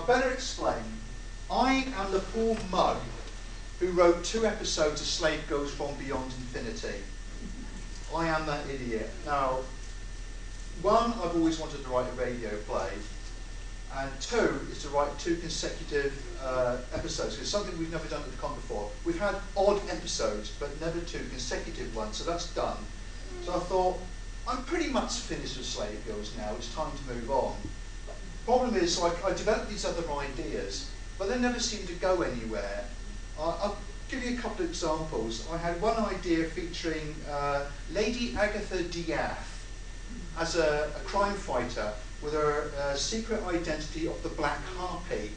better explain. I am the poor mug who wrote 2 episodes of Slave Girls from Beyond Infinity. I am that idiot. Now, 1, I've always wanted to write a radio play, and 2 is to write 2 consecutive episodes. It's something we've never done at the con before. We've had odd episodes, but never 2 consecutive ones, so that's done. So I thought, I'm pretty much finished with Slave Girls now, it's time to move on. Problem is, I developed these other ideas, but they never seem to go anywhere. I'll give you a couple of examples. I had one idea featuring Lady Agatha Diaz as a crime fighter with her secret identity of the Black Harpy,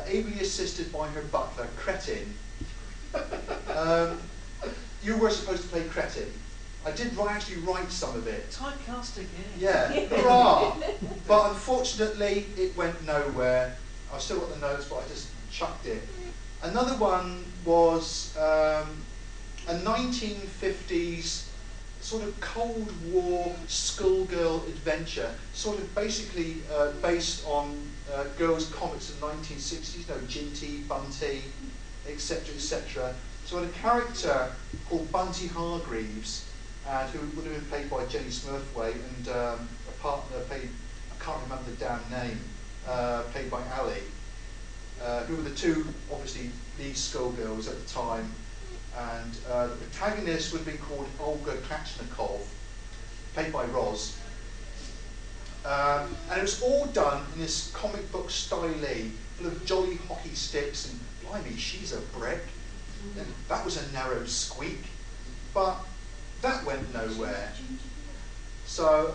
ably assisted by her butler, Cretin. You were supposed to play Cretin. I did actually write some of it. Typecasting, yeah. Hurrah! But unfortunately, it went nowhere. I've still got the notes, but I just chucked it. Another one was a 1950s sort of Cold War schoolgirl adventure, sort of basically based on girls' comics in the 1960s, you know, Ginty, Bunty, etc., etc. So I had a character called Bunty Hargreaves, who would have been played by Jenny Smurthwaite, and a partner played, I can't remember the damn name, played by Ali, who were the 2, obviously, lead schoolgirls at the time. And the protagonist would have been called Olga Klachnikov, played by Roz. And it was all done in this comic book style, full of jolly hockey sticks, and blimey, she's a brick. And that was a narrow squeak. But that went nowhere. So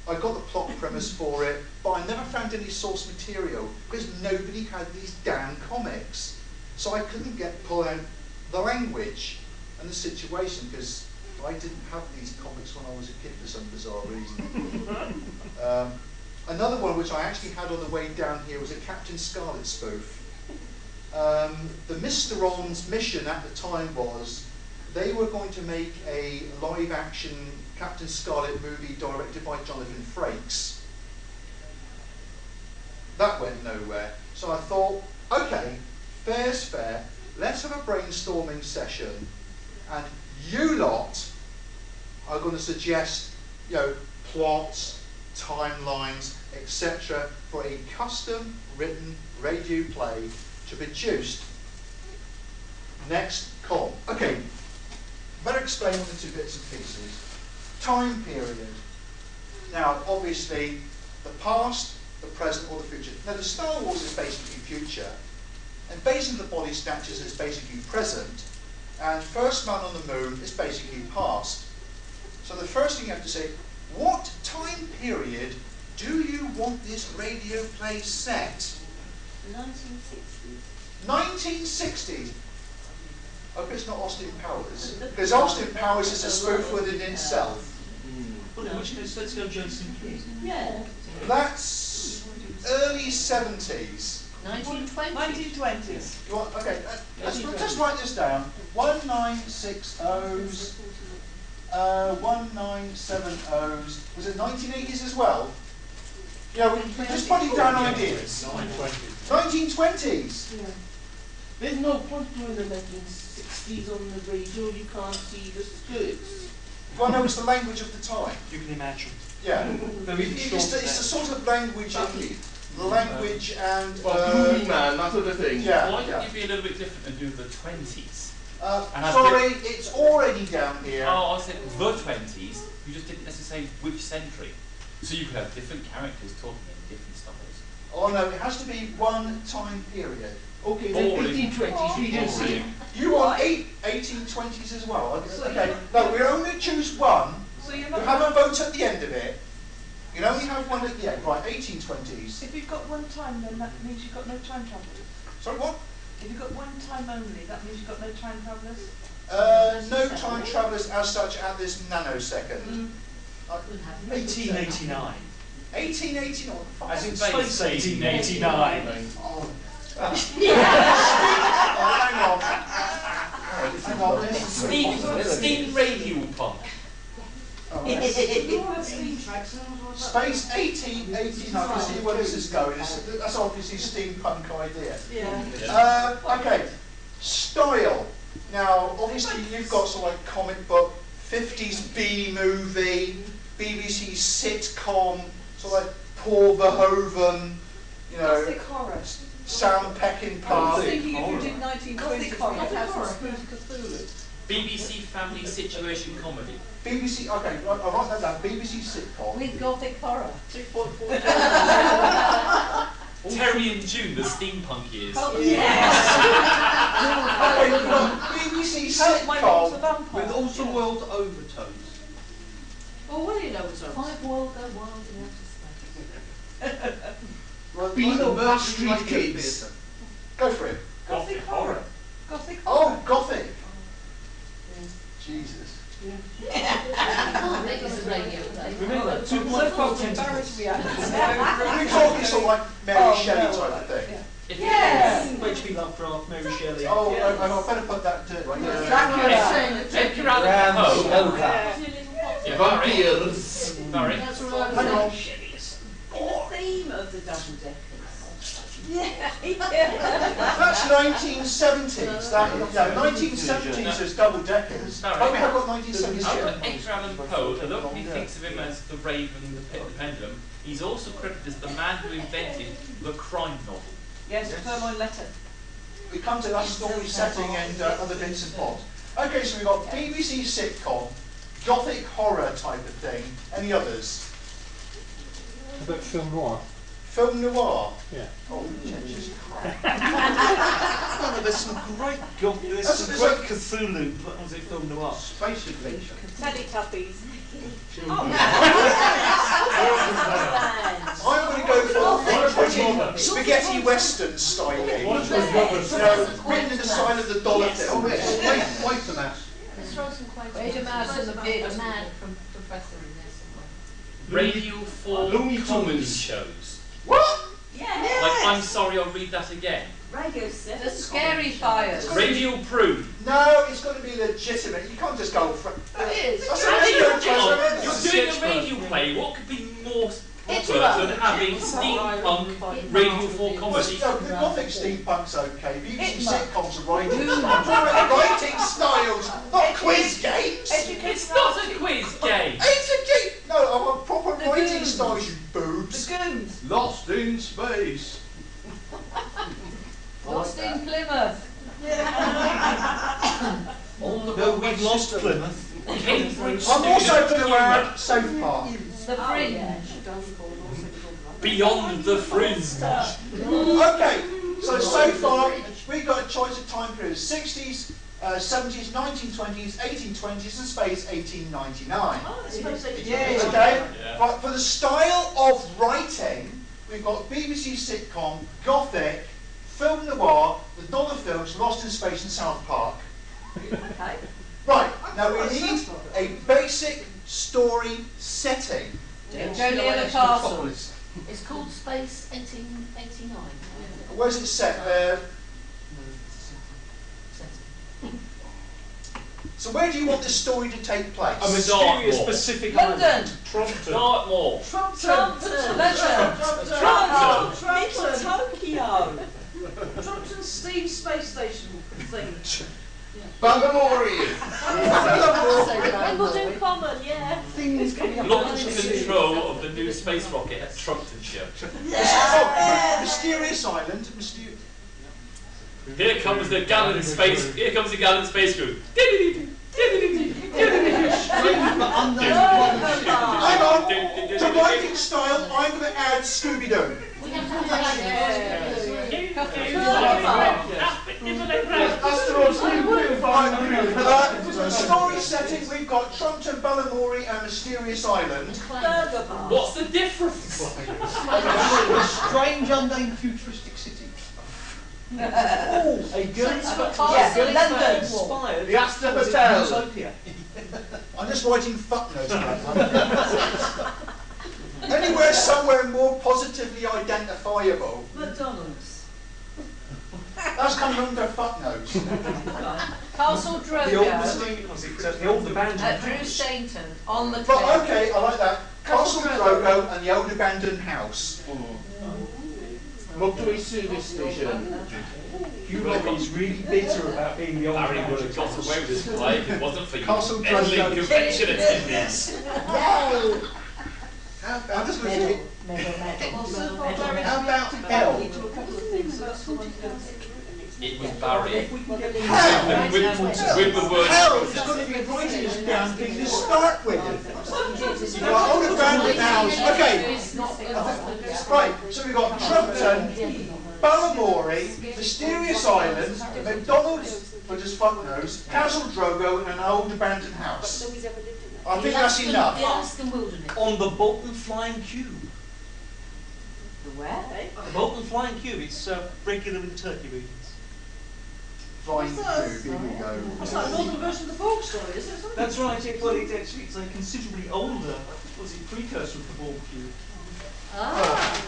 I got the plot premise for it, but I never found any source material because nobody had these damn comics. So I couldn't pull out the language and the situation because I didn't have these comics when I was a kid for some bizarre reason. Another one which I actually had on the way down here was a Captain Scarlet spoof. The Mr. On's mission at the time was they were going to make a live-action Captain Scarlet movie directed by Jonathan Frakes. That went nowhere. So I thought, okay, fair's fair, let's have a brainstorming session, and you lot are going to suggest, you know, plots, timelines, etc. for a custom written radio play to be produced next con. Okay. Better explain on the 2 bits and pieces. Time period. Now, obviously, the past, the present, or the future. Now, the Star Wars is basically future, and Basing the Body Snatchers is basically present, and First Man on the Moon is basically past. So the first thing you have to say, what time period do you want this radio play set? 1960s. 1960s. I hope it's not Austin Powers, because Austin Powers is a spoof within itself. Well, in which case, let's go Jason Kidd. Yeah. That's early 70s. 1920s. 1920s. You want, okay, let's just write this down. 1960s, 1970s. Was it 1980s as well? Yeah, we just putting down ideas. 1920s. Yeah. There's no point doing the 1960s on the radio, you can't see the skirts. Well, no, it's the language of the time. You can imagine. Yeah. It's the sort of language and Movie Man, that sort of thing. Yeah. Why don't you be a little bit different and do the 20s? Sorry, it's already down here. Oh, I said the 20s. You just didn't necessarily say which century. So you could have different characters talking in different styles. Oh no, it has to be one time period. Okay, then 1820s, we didn't see. You want 1820s as well? Okay, no, we're only going to choose one. So you're You not. have a vote at the end of it. You can only have one at the end. Right, 1820s. If you've got one time, then that means you've got no time travel. Sorry, what? If you've got one time only, that means you've got no time travellers. No time travellers as such at this nanosecond. 1889. 1889. As in Space space 1889. Oh. Hang on. Steam radio punk. Oh, Steam tracks. Space 1889. I can see where this is going. That's obviously a steampunk idea. Yeah. Okay, style. Now, obviously, you've got sort of like comic book, 50s B movie, BBC sitcom, sort of like Paul Verhoeven, you know, Gothic horror. Sam Peckinpah. Thinking if you did 1920s, Gothic horror. horror, House of Spoons Cthulhu. BBC family situation comedy. BBC, okay, right, I'll write that down. BBC sitcom. With Gothic horror. 2.4. Terry and June, the steampunk years. Oh, Okay, we've got BBC Help my mom's a sitcom. vampire. With awesome world overtones. Well, what do you know what's up? Five world go wild in outer space. Right, Being right, Burke Street like Kids. theatre. Go for it. Gothic horror. Gothic Oh, horror. Gothic. Jesus. Can't make this a radio play. Remember, So 2.4 far, tentacles. embarrassed me. We're talking sort of like Mary Shelley type of thing. Yes. H.P. Lovecraft, Mary Shelley. Oh, I better put that right here. Edgar Allan Poe. Yeah, Barry. Vampires. Barry. That's Hang right. on. The theme of the double deckers. Yeah. That's 1970s. That is, no, 1970s is double deckers. Sorry. Oh, we have got 1970s I've here. got Edgar Allan Poe, although nobody thinks of him as the Raven, the Pit, the Pendulum, he's also credited as the man who invented the crime novel. Yes, Purloin Letter. We come to that story setting and other bits and bobs. Okay, so we've got BBC sitcom, Gothic horror type of thing. Any others? How about film noir? Film noir. Yeah. Oh, Jesus Christ. Oh, there's some great there's some There's great a- Cthulhu, what was it, film noir? Space adventure. Teletubbies. I'm going to go for spaghetti western style. You know, written in the sign of the dollar bill. Oh, yes. Wait a minute. Let's throw some quaint. Wait a mouse in the pit. A man from Professor in there somewhere. Radio 4 Looney comedy Tunes. shows. What? Yeah. Like, I'm sorry, I'll read that again. Radio 7. The Scary Fires. Radio Prude. No, it's got to be legitimate. You can't just go for. It is. That's a Hang radio on, play. you're doing a radio play. What could be more It's proper right. than having steampunk Radio 4 comedy? No, the Gothic steampunk's okay. BBC It's sitcoms are writing. Writing styles, not quiz games. It's not a quiz game. It's a game. No, I want proper The writing Goons. styles, you boobs. The Goons. Lost in space. Lost in Plymouth. No, we've lost Plymouth. Cambridge I'm also Student going to Humour. add South Park. The Fringe. Beyond the Fringe. Okay, so far we've got a choice of time periods: 60s, 70s, 1920s, 1820s, and space 1899. Oh, that's supposed to be. Okay, Yeah. but for the style of writing, we've got BBC sitcom, Gothic, film noir, the dollar films, Lost in Space, and South Park. Okay. Right, now we need a basic story setting. Johnny in a castle. It's called Space 1889. Where's it set? So where do you want this story to take place? A mysterious Dartmoor. Pacific London. Island. Trompton. Dartmoor. Trompton. London. Tokyo. Trompton Steam Space Station thing. Bangalorean. Wimbledon Common, yeah. Things coming up. Launch control of the new space rocket at Trumptonshire. Oh, Mysterious Island. Here comes the gallant space. Here comes the gallant space crew. Strange but unknown. Hang on. To writing style, I'm going to add Scooby-Doo. We have to So story setting, we've got Trumpton, Ballymorey, and Mysterious Island. Burger Bar. What's the difference? Strange unnamed futuristic city. A good London. inspired. The Astor Hotel. Utopia. I'm just writing fucknotes on that. Anywhere somewhere more positively identifiable. McDonald's. That's coming under footnotes. Castle The Drogo old, was it the old abandoned at Drew house? Stainton on the But trail. okay, I like that. Castle Drogo and the old abandoned house. Muggery Service Station. Hugh Robbins really bitter about being the old Barry would abandoned have got house. away with this play if it wasn't for you. Castle Meddling Drogo. convention attendees. I'm just going to How about hell? It was Barry. Hell! With the word. Hell is going to be writing this damn thing to start with. You've got old abandoned house. Okay. Right, so we've got Trumpton, Balamory, Mysterious Island, McDonald's, which is fuck-nose, Castle Drogo, and an old abandoned house. I think that's enough. The Alaskan wilderness. On the Bolton Flying Cube. The where? The Bolton Flying Cube, it's regular with the turkey regions. Flying cube, here we go. That's like a northern version of the Borg story, isn't it? That's right, well, it's a considerably older, was it, precursor of the Borg Cube. Ah.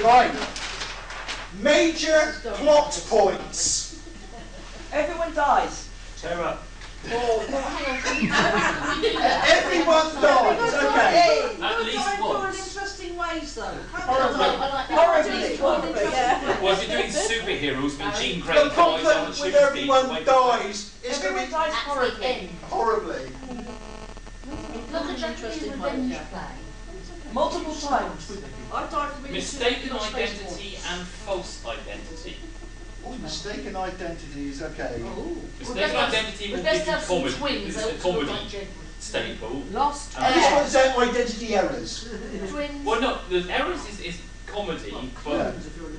Right. Major plot points. Everyone dies. Terror. Everyone dies. Okay. At least once. Interesting ways, though. Horribly. Well, if you're doing superheroes, when Jean Grey The dies on problem a with Tuesday, everyone wait. dies is going to Everyone be dies At the horribly. end. horribly. Like a Japanese revenge play. Multiple times. I died from being Mistaken in a space identity and false identity. Oh, mistaken identities. Okay. Mistaken identity will We'd give best you have some comedy. twins. It's a that look comedy like gentlemen. staple. Lost This heir. one's identity errors. Twins. Well, no, the errors is comedy, Yeah.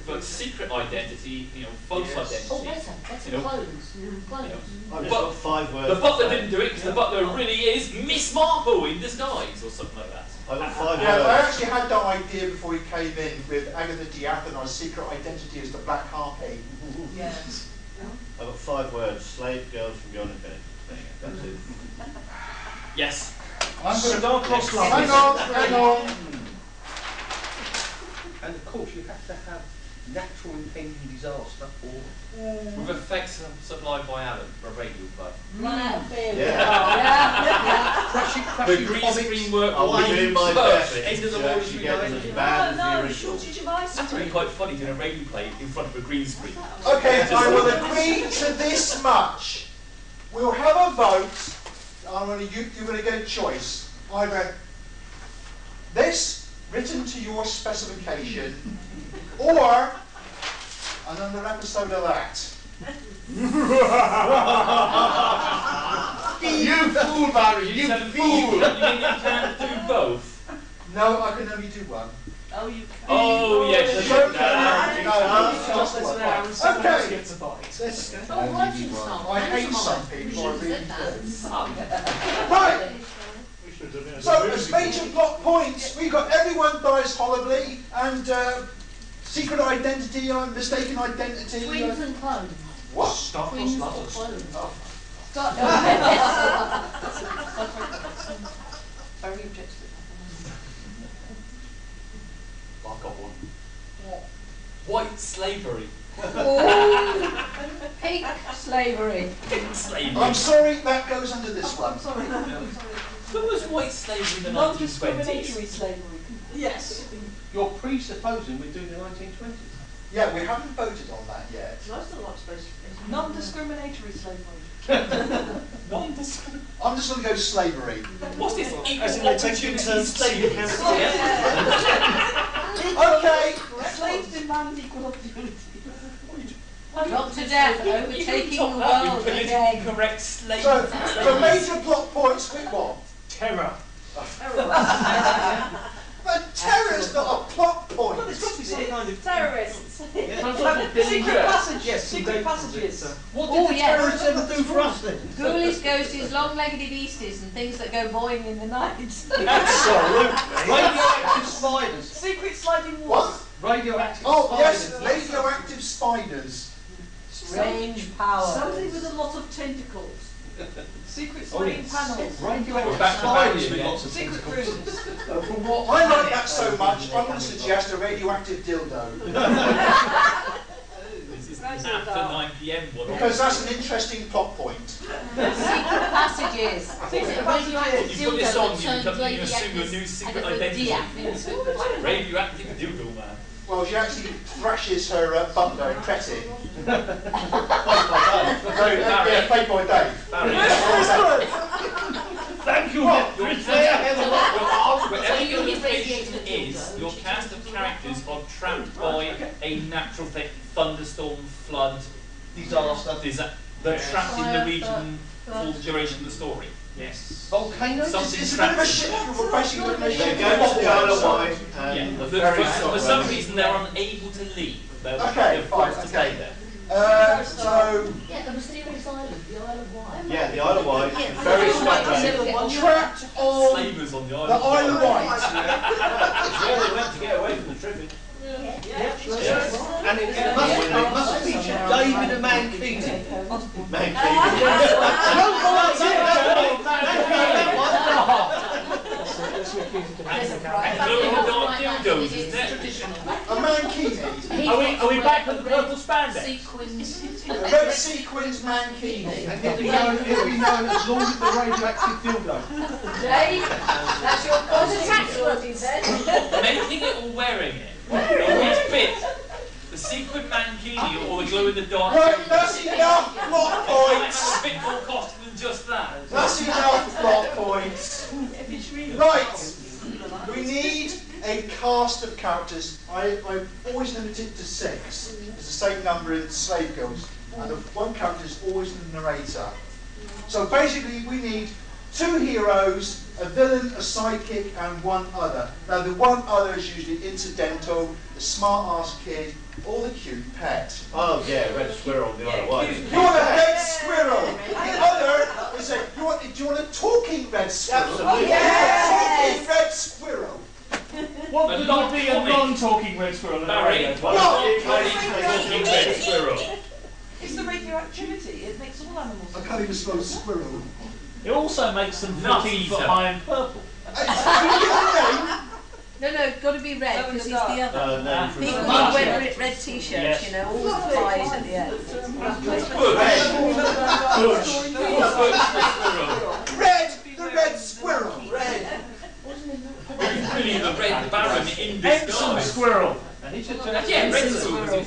but secret identity, false Oh, identity. better. You know, Clones. Clones. I've just But got 5 words. the butler didn't do it because the butler really is Miss Marple in disguise or something like that. I've got 5 Yeah, I words. actually had that idea before he came in with Agatha Diakonos' secret identity as the Black Harpy. Yes. I've got 5 words. Slave girls from beyond infinity. That's it. Yes. I'm going to Star-crossed love. hang on. And of course you have to have natural impending disaster or With effects supplied by Alan for a radio play. Run out of fear. Yeah. The green screen work I'll will be doing my perfect. best End of the to world actually is get them as behind. bad as the No, original. shortage of ice. That's really quite funny doing a radio play in front of a green screen. Okay, I will agree to this much. We'll have a vote. You're going to get a choice. Either this, written to your specification, or another episode of that. You fool, Barry, you You fool! mean you can't do both? No, I can only do one. Oh, you Oh, yes, It's you okay. can. No, just one. Okay. Gets a bite. Let's- Oh, writing style. I hate Pantomime. some people, I We should really have said do. Right. So, as major plot points, we've got everyone dies horribly, and secret identity, mistaken identity. that. Twins and clones. What? Star-crossed Twins or lovers. clones. Oh. Very objective. I've got one. White slavery. Pink slavery. Slavery. I'm sorry, that goes under this one. sorry. Who was white slavery in the 1920s? Non-discriminatory slavery. Yes. You're presupposing we're doing the 1920s. Yeah, we haven't voted on that yet. I still like space. Non-discriminatory slavery. Non-discriminatory. I'm just going to go slavery. What's this? As in they take you in turns to see slavery. Okay. Slaves demand equal opportunity. Dr. Death overtaking the world again. Correct slave. So, for major plot points, quick one. terror. But terror's not a plot point. Well, there's got to be some kind of Terrorists. Secret passages. Yes, Secret passages. What Oh, did the yes. terrorists ever do for us then? Ghoulies, ghosties, long-legged beasties, and things that go boing in the night. Absolutely. Radioactive spiders. Secret sliding walls. What? Radioactive Oh, spiders. yes, radioactive spiders. Strange powers. Something with a lot of tentacles. Secret Oh, sliding yes. panels. Radioactive Back to spiders Barry with again. lots of Secret tentacles. rooms. From what? I like that so much, I'm going to suggest a radioactive dildo. This is after 9 PM one. Because that's an interesting plot point. Secret passages. Radioactive You put this on, dildo you that turns become, you assume your new secret identity. Radioactive dildo man. Well, she actually thrashes her butler in Cretin. Played by Dave. Thank you. Whatever your location is, your cast of characters are trapped by a natural thing, thunderstorm, flood, Disaster. they're trapped in the region for the duration of the story. Yes. Volcanoes? It's a bit of a shit. We're basically going to They go to the Isle of Wight Yeah, and but the ferry for stop some there. reason they're unable to leave. They're Okay, forced fine, to stay okay. there. So, Yeah, the mysterious island, the Isle of Wight. Yeah, the Isle of Wight, the ferry stop there. trapped on Slavers on the the island. Isle of Wight. It's where they went to get away from the trivia. And it must feature David and Mankini. Mankini. And glowing dark dildos, isn't it? A mankini. Are we back with the purple spandex? Sequins. A red sequins mankini. And it'll be known as Lord of the Radioactive Dildo. Dave, that's your tax he said. Making it or wearing it? Which bit? The sequin mankini or the glow in the dark? Right, that's enough plot It's points. a bit more costly than just that. That's enough plot points. Right, we need a cast of characters. I've always limited it to 6. It's the same number in Slave Girls. And the one character is always the narrator. So basically we need 2 heroes, a villain, a sidekick, and 1 other. Now the 1 other is usually incidental, the smart-ass kid, or the cute pet. Oh yeah, red squirrel on the Isle of Wight. You want a red squirrel. The other is a, do you want a talking red squirrel? Absolutely. Talking red squirrel. What would not be a non-talking red squirrel in a Barry, radio? what talking red squirrel? It's the radioactivity. It makes all animals. I can't even spell squirrel. It also makes them Nut 14 foot eater. high and purple. No, got to be red because he's the other. No, People Ah, wear red t-shirts, Yes. you know, all the flies at the end. Red, the red squirrel. Really, the red baron in Ensign disguise. squirrel. Yeah, red squirrel.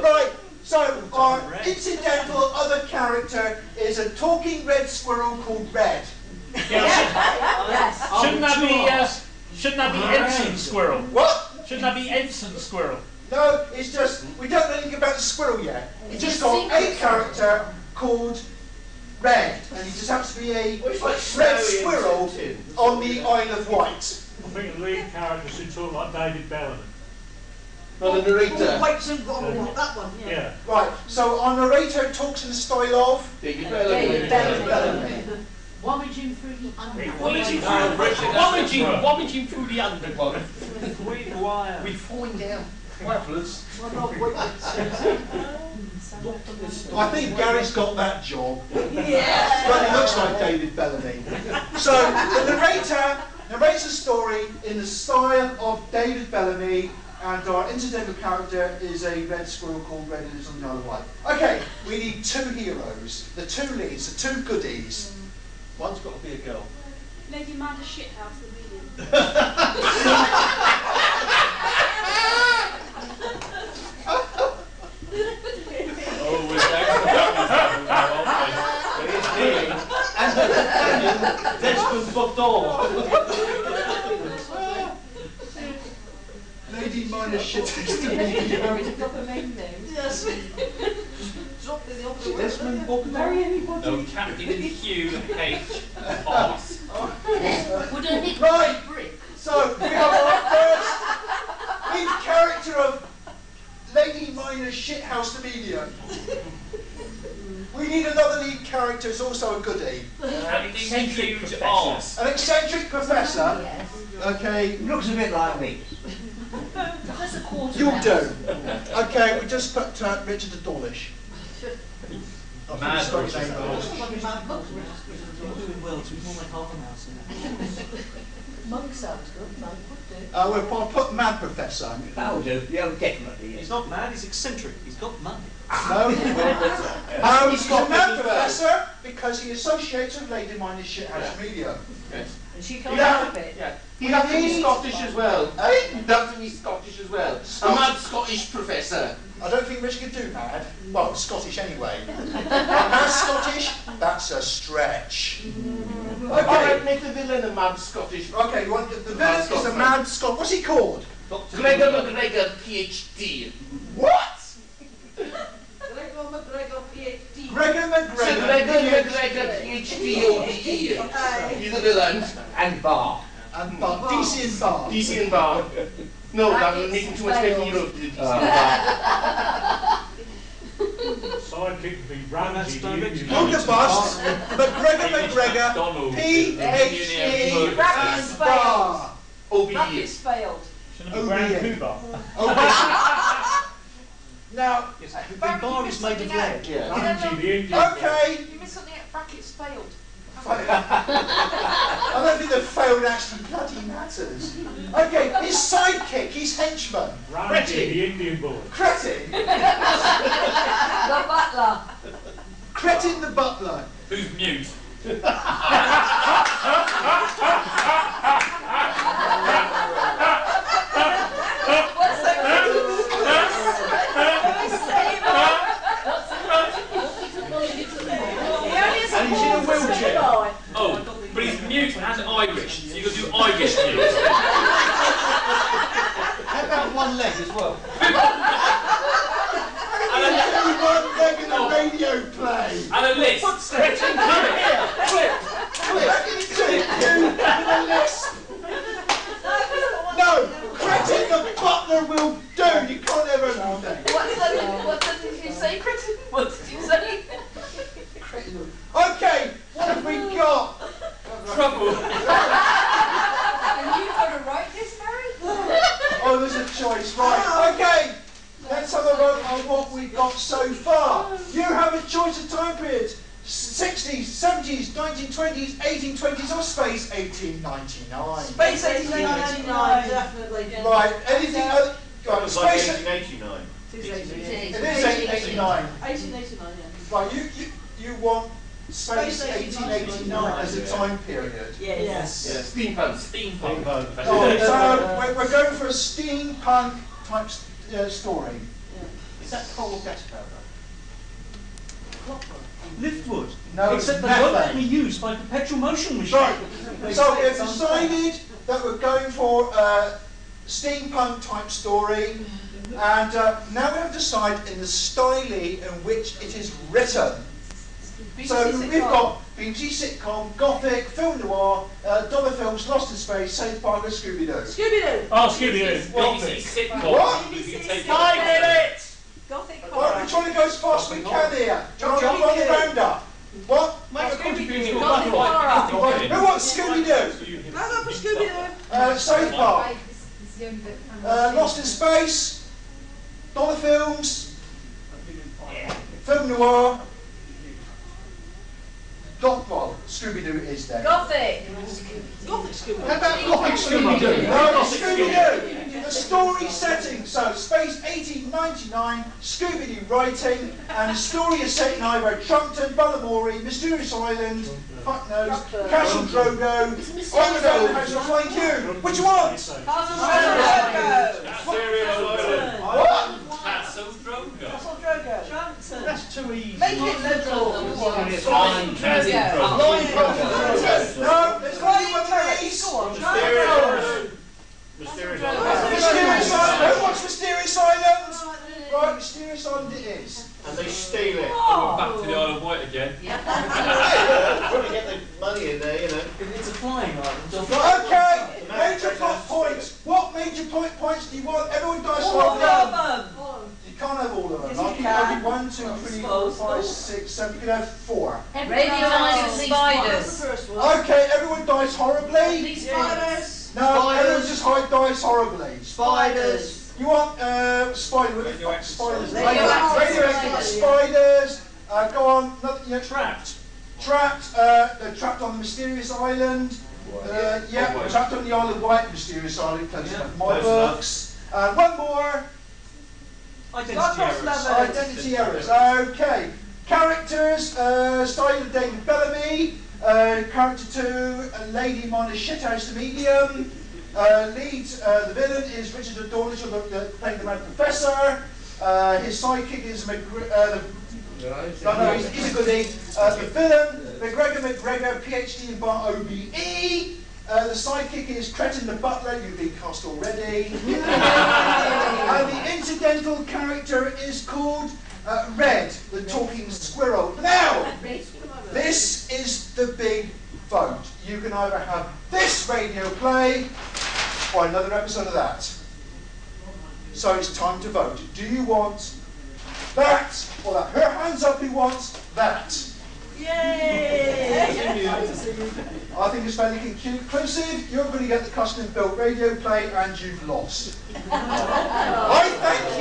Right, so our incidental other character is a talking red squirrel called Red. Yes. Shouldn't that be ensign squirrel? What? Shouldn't that be ensign squirrel? No, it's just, we don't know anything about the squirrel yet. We just got a character called Red, and he just happens to be a red squirrel on the Isle of Wight. I think the lead character should talk like David Bellamy. Not the narrator. That one. Yeah. Right, so our narrator talks in the style of David David Bellamy. Bellamy. Wommaging through the underworld. Wommaging through the underworld. We find out travellers. I think Gary's got that job. Yeah. But he looks like David Bellamy. So the narrator narrates a story in the style of David Bellamy, and our incidental character is a red squirrel called Red and lives on the Isle of Wight. Okay, we need 2 heroes, the 2 leads, the 2 goodies. One's got to be a girl. Lady Amanda Shithouse, the medium. Oh, we're back to the Desmond Bodor. Lady Minor Shithouse the medium. Yes. Desmond Bodor. No, Captain Hugh H. Hobbs. Would a nick Right. brick? So we have our first lead character of Lady Minor Shithouse the medium. We need another lead character who's also a goodie. Captain Huge Arse. An eccentric professor. Yes. Okay, Looks a bit like me. Professor Quartermaster. you'll do. Okay, we just put Richard the Dawlish. Mad Spell your Richard name wrong. Doing well, so it's more like half an hour. Monk sounds good, monk would I'll put mad professor. That'll do. Yeah, definitely. He's not mad, he's eccentric. He's got money. No. He's a mad professor because he associates with Lady Minus Shithouse Media. Yes. And she can't help it. Yeah. He'd have to be Scottish as well. He'd have to be Scottish as well. A mad Scottish professor. I don't think Rich can do mad. Well, Scottish anyway. Mad Scottish? That's a stretch. Okay. Alright, make the villain a mad Scottish. Okay, you want the villain is a mad Scot. What's he called? Gregor McGregor, PhD. What? Gregor McGregor, PhD. Gregor McGregor, PhD, ODE. He's a villain. And Bar. And Bar. DC and Bar. DC and Bar. No, that will make him too much better hero to DC and Bar. Sidekick would be Ramsey. Booger Bust, McGregor, PhD, and Bar. OBE. Brackets failed. Now, The bar is made of lead. Ramsey, the Indian. okay. You missed something out. Brackets failed. I don't think the phone actually bloody matters. Okay, his sidekick, his henchman. Ramsey, the Indian boy. Cretin. The butler. Cretin the butler. Who's mute? What's that? And he's in a wheelchair. Oh, but he's mute and Irish, so you got to do Irish mute. How about one leg as well? And one leg in the radio play. And a list. Cretin, come here. Clip. And a list. No, Cretin the butler will do. You can't have everything. What did you say, Cretin? What did you say? Okay, what have we got? Trouble. And you've got to write this, Mary? Oh, there's a choice, right. Okay, let's have a look on what we've got so far. You have a choice of time periods. 60s, 70s, 1920s, 1820s, or Space 1899. Space 1899, definitely. Right, anything other? Right, It's like Space 1889. It is 1889. 1889, yeah. Right, you want Space 1889 as a time period. Yes. Steampunk. Steampunk. Oh, so we're going for a steampunk type story. Is that coal or gas powder? Liftwood. No, Except it's they won't let methane. me use my perpetual motion machine. Right, so we've decided that we're going for a steampunk type story, and now we have to decide in the style in which it is written. So we've got BBC sitcom, Gothic, film noir, dollar films, Lost in Space, South Park, and Scooby-Doo. Scooby-Doo. Oh, Scooby-Doo. BBC sitcom. What? You can take 5 minutes! Gothic Right, horror. we're trying to go as fast as we can here. Do you want to run the round up? What? Make a contribution. Gothic horror. Right, who wants Scooby-Doo? No, no, for Scooby-Doo. South Park, Lost in Space, dollar films, film noir, well, Scooby-Doo is there. Gothic. Gothic Scooby-Doo. How about Gothic Scooby-Doo? No, Scooby-Doo. The story setting, so Space 1899, Scooby-Doo writing, and the story is set in either Trumpton, Bullamori, Mysterious Island, fuck knows, Castle Drogo, Armadacon, House of Flying Q. Which one? Castle Drogo. What? Castle Drogo. Castle Drogo. Trumpton. That's too easy. Make it liberal. Flying Castle Drogo. No, there's only one of these. Go on. Mysterious Mysterious Island. Who wants Mysterious Island? Right, Mysterious Island it is. And they steal it. We're back to the Isle of Wight again. Trying to get the money in there, you know. It's a flying island. Okay, major plot points. What major plot points do you want? Everyone dies for All one. of them. You can't have all of them. Yes, I'll you give can. you 1, 2, 3, 4, 5, 6, 7. You can have 4. Radioactive That's the spiders. first one. Okay, everyone dies horribly. These Spiders. No, everyone just dies horribly. Spiders. You want spider? Radioactive spiders. Radioactive Radioactive spiders. spiders. Go on. Nothing. Trapped. Trapped. They're trapped on the mysterious island. Yeah, trapped on the Isle of Wight, Mysterious Island, close Yeah. enough. My Close enough. books. One more. Identity errors. Identity errors. Okay. Characters, starting with David Bellamy. Character 2, Lady Mona Shithouse the Medium. Lead, the villain is Richard O'Donnell, playing the Mad Professor. His sidekick is he's a goodie. The villain, McGregor, PhD in Bar OBE. The sidekick is Cretin the Butler, you've been cast already. And the incidental character is called Red, the talking squirrel. Now, this is the big vote. You can either have this radio play or another episode of that. So it's time to vote. Do you want that or that? Her hands up who wants that. Yay! I think it's fairly conclusive. You're going to get the custom built radio play and you've lost. I thank